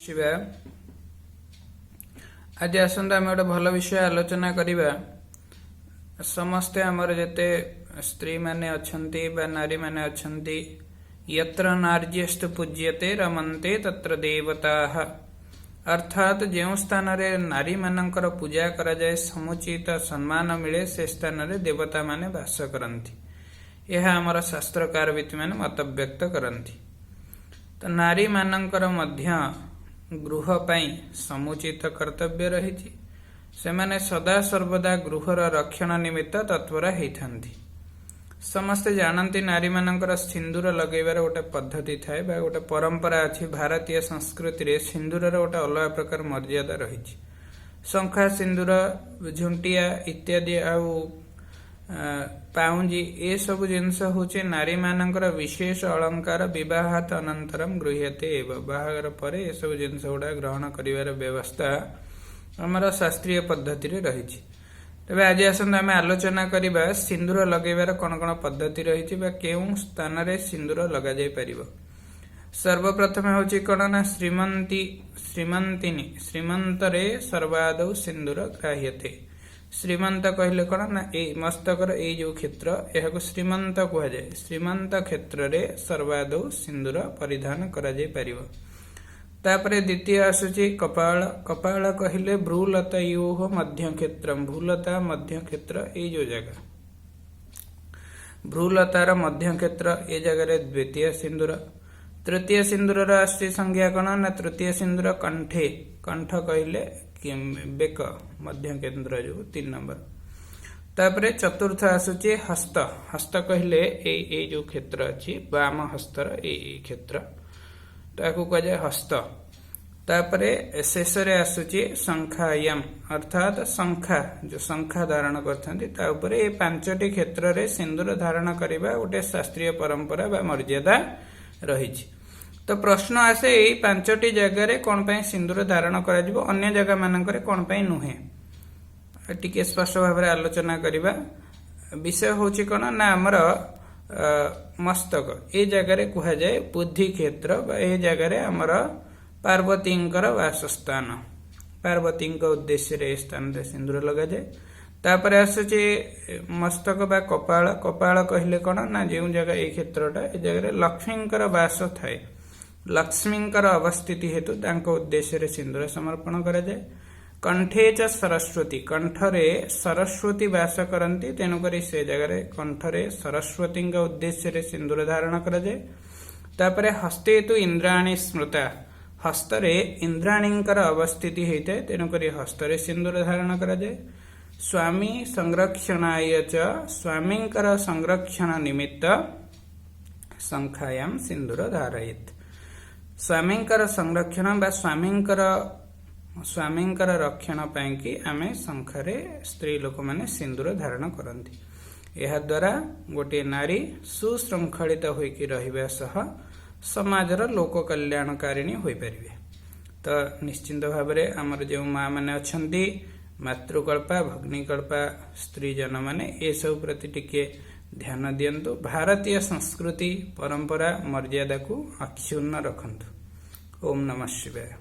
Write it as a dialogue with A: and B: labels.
A: शिवा आज आसंता आम गोटे भल विषय आलोचना करिबा। समस्ते आमर जेते स्त्री माने अछंती बा नारी माने अछंती यत्र नार्यस्तु पूज्यते रमन्ते तत्र देवताः। अर्थात जो स्थान रे नारी मानकर पूजा करा जाए समुचित सम्मान मिले से स्थान रे देवता माने वास करंती। यह आमर शास्त्रकार व्यक्ति माने मत व्यक्त करंती। तो नारी मानकर मध्य गृह पाई समुचित कर्तव्य रही से माने सदा सर्वदा गृहर रक्षण निमित्त तत्पर होती। समस्ते जानती नारी मानकर सिंदूर लगेबार गोटे पद्धति थाए बा गोटे परंपरा अच्छी। भारतीय संस्कृति रे सिंदूर गोटे अलग प्रकार मर्यादा रही। शंखा सिंदूर झुंटिया इत्यादि आउ पाउंजी ए सब जिनस होचे नारी मानकर विशेष अलंकार विवाहात अनंतरम गृह्यते एवं बाहागर परे ए सब जिनस गुड़ा ग्रहण करिवार व्यवस्था आमर शास्त्रीय पद्धति रे रही। तबे आज आसंत आम आलोचना करिबा सिंदूर लगेबार कौन कौन पद्धति रही बा केउं स्थान रे सिंदूर लगा जाय परिबो। सर्वप्रथम होची कौन ना श्रीमंतिनी श्रीमंतरे सर्वादौ सिंदूर ग्राह्यते। श्रीमंत कहले कौन ना मस्तकर ए जो क्षेत्र यह श्रीमंत कह जाए। श्रीमंत क्षेत्र रे सर्वादौ सिंदूर परिधान करा जाय परिबो। तापरे द्वितीय आसुची कपाल। कपाल कहले भ्रूलतायोः मध्य क्षेत्र। भ्रूलता मध्य क्षेत्र ए जो जगह भ्रूलतार मध्य क्षेत्र ए जगह द्वितीय सिंदूर। तृतीय सिंदूर आसुची संज्ञा कौन ना तृतीय सिंदूर कंठे। कंठ कहले बेक मध्य केंद्र जो 3 नंबर। तापरे चतुर्थ आसुची हस्त। हस्त कहले ए जो क्षेत्र अच्छी वाम हस्तर ए क्षेत्र ताकू कह जाए हस्त। तापरे शेष रे आसुची शंखायाम अर्थात शंखा जो शंखा धारण करथंती ता ऊपर ए 5टी क्षेत्र रे सिंदूर धारण करिबा गोटे शास्त्रीय परंपरा बा मर्यादा रही। तो प्रश्न आसे यही 5टी जगह कौन पाई सिंदूर धारण करा जिवो अन्य जगह मानकर कौन पाई नुहे। टिके स्पष्ट भाव में आलोचना करिबा। विषय होची कौन ना हमर मस्तक ए जगह कह जाए बुद्धि क्षेत्र ए जगह हमर पार्वती वासस्थान। पार्वती उद्देश्य रे स्थान रे सिंदूर लगा जाए। तापर आसुची मस्तक बा कपाल। कपाल कहले कौन ना जो जगह ए क्षेत्रटा ए जगह लक्ष्मी वास थाए। लक्ष्मींकर अवस्थिति हेतु तांको उद्देश्य रे सिंदूर समर्पण करा जाए। कंठे च सरस्वती। कंठरे सरस्वती वास करती तेणुकरी से जगह कंठरे सरस्वती उद्देश्य रे सिंदूर धारण करा जाए। तापरे हस्ते तो इंद्राणी स्मृता। हस्तरे इंद्राणींकर अवस्थिति होता है तेणुकरी हस्तरे सिंदूर धारण करा जाए। स्वामी संरक्षणाय च स्वामींकर संरक्षण निमित्त शंखायाम सिंदूर धारयेत्। स्वामींकर संरक्षण बा स्वामींकर रक्षण पाई कि आमे शंखरे स्त्री लोक माने सिंदूर धारण करती। यह द्वारा गोटे नारी सुशृंखलित होइकि रहिबा सह समाजर लोक कल्याणकारिणी होई परिबे। तो निश्चिंत भाव में आमर जो माँ माने अछंती मातृकल्पा भग्निकल्पा स्त्री जन माने ए सब प्रति टिके ध्यान दियंतु। भारतीय संस्कृति परंपरा मर्यादा को अक्षुण्ण रखंतु। ओम नमः शिवाय।